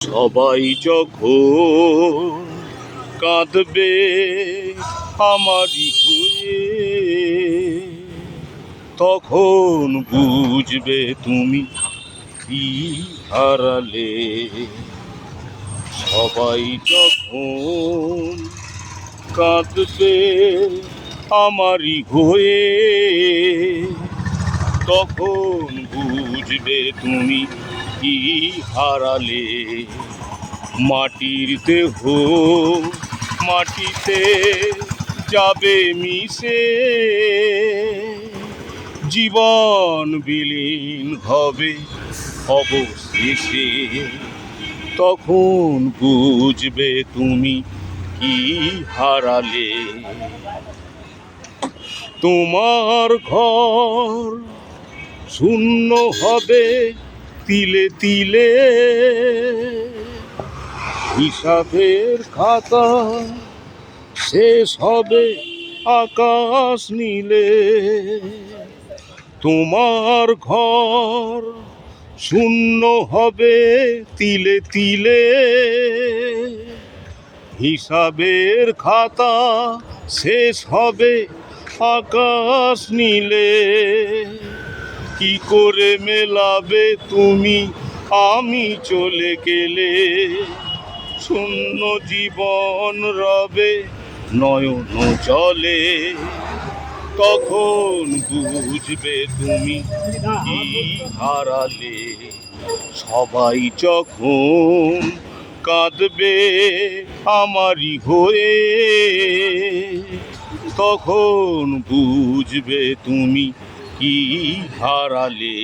সবাই যখন কাঁদবে আমারই হয়ে, তখন বুঝবে তুমি কি হারালে। সবাই যখন কাঁদবে আমারই হয়ে, তখন বুঝবে তুমি কি হারালে। মাটির দেহ মাটিতে যাবে মিশে, জীবন বিলীন হবে অবশেষে। তখন বুঝবে তুমি কি হারালে। তোমার ঘর শূন্য হবে তিলে তিলে, হিসাবের খাতা শেষ হবে আকাশ নীলে। তোমার ঘর শূন্য হবে তিলে তিলে, হিসাবের খাতা শেষ হবে আকাশ নীলে। কি করে মেলাবে তুমি আমি চলে গেলে, শূন্য জীবন রবে নয়ন জলে। তখন বুঝবে তুমি কি হারালে। সবাই যখন কাঁদবে আমারই হয়ে, তখন বুঝবে তুমি কি হারালে।